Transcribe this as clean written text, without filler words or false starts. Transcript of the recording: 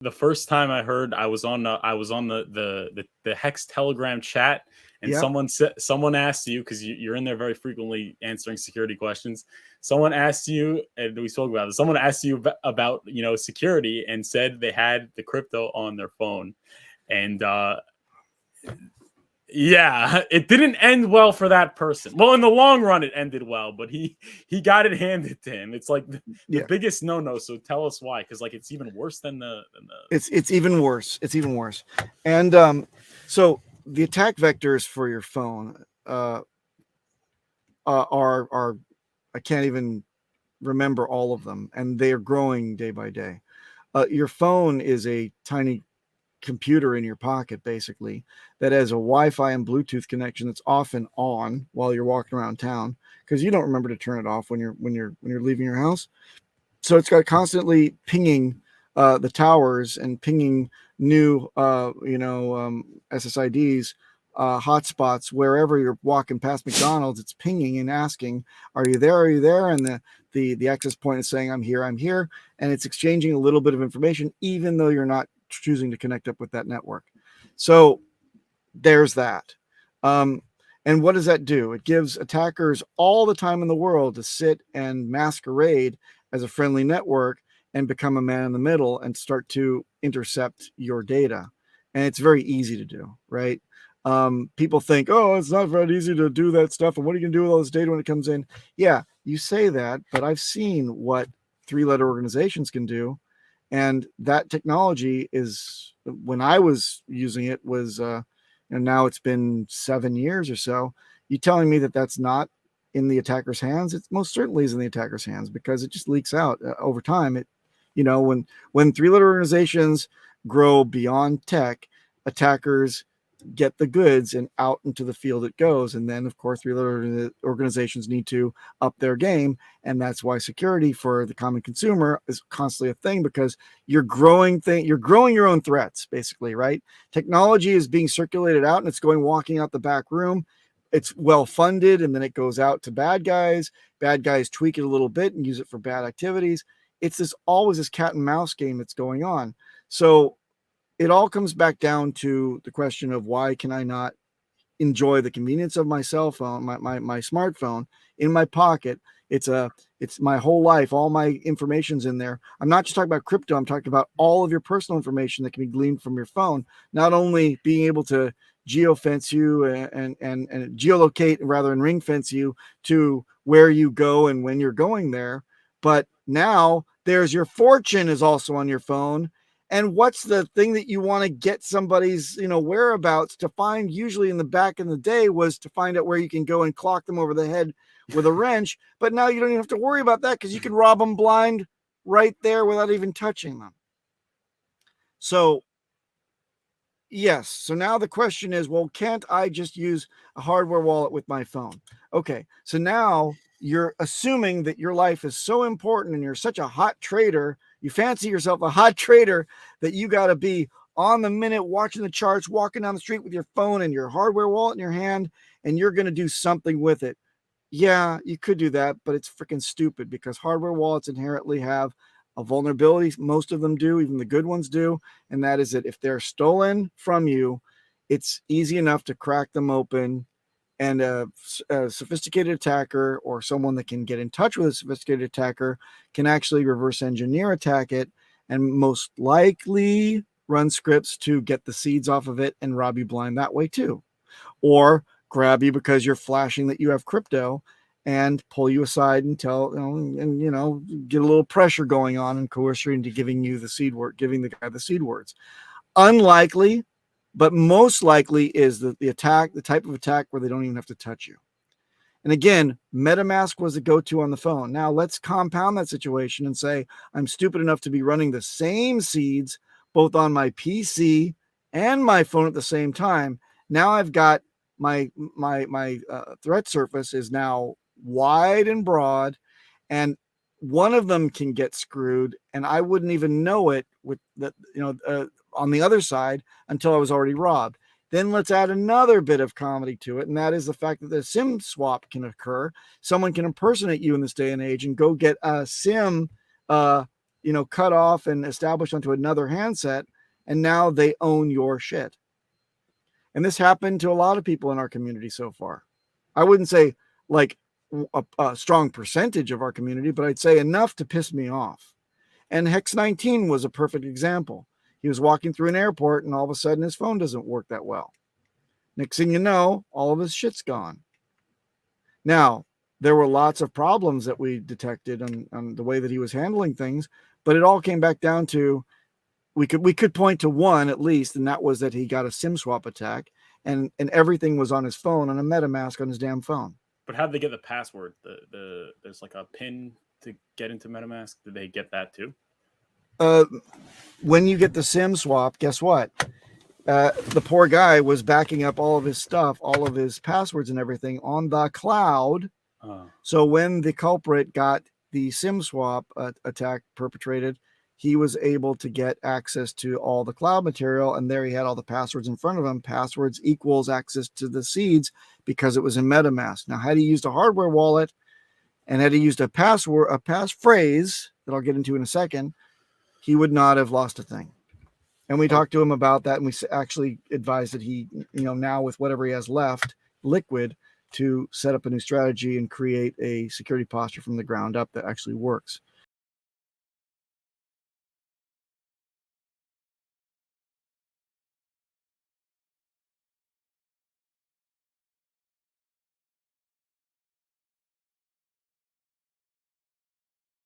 the first time I heard, I was on the Hex Telegram chat, and Yeah. someone asked you, because you're in there very frequently answering security questions. Someone asked you, and we spoke about it. Someone asked you about security, and said they had the crypto on their phone, and yeah, it didn't end well for that person. Well, in the long run, it ended well, but he got it handed to him. It's like the Yeah. biggest no. So tell us why, because like it's even worse than the. It's even worse. It's even worse. And so the attack vectors for your phone are I can't even remember all of them, and they are growing day by day. Your phone is a tiny computer in your pocket, basically, that has a Wi-Fi and Bluetooth connection that's often on while you're walking around town, because you don't remember to turn it off when you're leaving your house. So it's got constantly pinging the towers and pinging new SSIDs, hotspots wherever you're walking past McDonald's. It's pinging and asking, "Are you there? Are you there?" And the access point is saying, "I'm here. I'm here." And it's exchanging a little bit of information, even though you're not choosing to connect up with that network. So there's that. And what does that do? It gives attackers all the time in the world to sit and masquerade as a friendly network and become a man in the middle and start to intercept your data. And it's very easy to do, right? People think, oh, it's not very easy to do that stuff. And what are you going to do with all this data when it comes in? Yeah, you say that, but I've seen what three-letter organizations can do. And that technology is, when I was using it, was and now it's been 7 years or so. You telling me that that's not in the attacker's hands? It most certainly is in the attacker's hands, because it just leaks out over time. It, when three-letter organizations grow beyond tech, attackers get the goods and out into the field it goes. And then, of course, three-letter organizations need to up their game, and that's why security for the common consumer is constantly a thing, because you're growing your own threats, basically, right? Technology is being circulated out, and it's walking out the back room. It's well funded, and then it goes out to bad guys. Bad guys tweak it a little bit and use it for bad activities. It's always this cat and mouse game that's going on. So it all comes back down to the question of, why can I not enjoy the convenience of my cell phone, my smartphone in my pocket? It's my whole life. All my information's in there. I'm not just talking about crypto. I'm talking about all of your personal information that can be gleaned from your phone. Not only being able to geofence you and geolocate, rather, and ring fence you to where you go and when you're going there, but now there's your fortune is also on your phone. And what's the thing that you want to get somebody's, whereabouts to find? Usually in the back in the day was to find out where you can go and clock them over the head with a wrench. But now you don't even have to worry about that, because you can rob them blind right there without even touching them. So, yes. So now the question is, well, can't I just use a hardware wallet with my phone? Okay. So now you're assuming that your life is so important and you're such a hot trader. You fancy yourself a hot trader that you got to be on the minute, watching the charts, walking down the street with your phone and your hardware wallet in your hand, and you're going to do something with it. Yeah, you could do that, but it's freaking stupid, because hardware wallets inherently have a vulnerability. Most of them do, even the good ones do. And that is that if they're stolen from you, it's easy enough to crack them open, and a sophisticated attacker, or someone that can get in touch with a sophisticated attacker, can actually reverse engineer attack it, and most likely run scripts to get the seeds off of it and rob you blind that way too. Or grab you because you're flashing that you have crypto, and pull you aside and get a little pressure going on and coerce you into giving the guy the seed words. Unlikely, but most likely is the type of attack where they don't even have to touch you. And again, MetaMask was the go-to on the phone. Now let's compound that situation and say, I'm stupid enough to be running the same seeds both on my PC and my phone at the same time. Now I've got my threat surface is now wide and broad, and one of them can get screwed, and I wouldn't even know it with that, on the other side, until I was already robbed. Then let's add another bit of comedy to it, and that is the fact that the SIM swap can occur. Someone can impersonate you in this day and age and go get a SIM cut off and established onto another handset, and now they own your shit. And this happened to a lot of people in our community so far. I wouldn't say like a strong percentage of our community, but I'd say enough to piss me off. And Hex 19 was a perfect example. He was walking through an airport and all of a sudden his phone doesn't work that well. Next thing you know, all of his shit's gone. Now, there were lots of problems that we detected on the way that he was handling things, but it all came back down to we could point to one at least, and that was that he got a SIM swap attack, and everything was on his phone, on a MetaMask on his damn phone. But how'd they get the password? There's like a pin to get into MetaMask. Did they get that too? When you get the SIM swap, guess what? The poor guy was backing up all of his stuff, all of his passwords and everything on the cloud. So when the culprit got the SIM swap attack perpetrated, he was able to get access to all the cloud material, and there he had all the passwords in front of him. Passwords equals access to the seeds because it was in MetaMask. Now, had he used a hardware wallet and had he used a passphrase that I'll get into in a second, he would not have lost a thing. And we talked to him about that, and we actually advised that he, now with whatever he has left, liquid, to set up a new strategy and create a security posture from the ground up that actually works.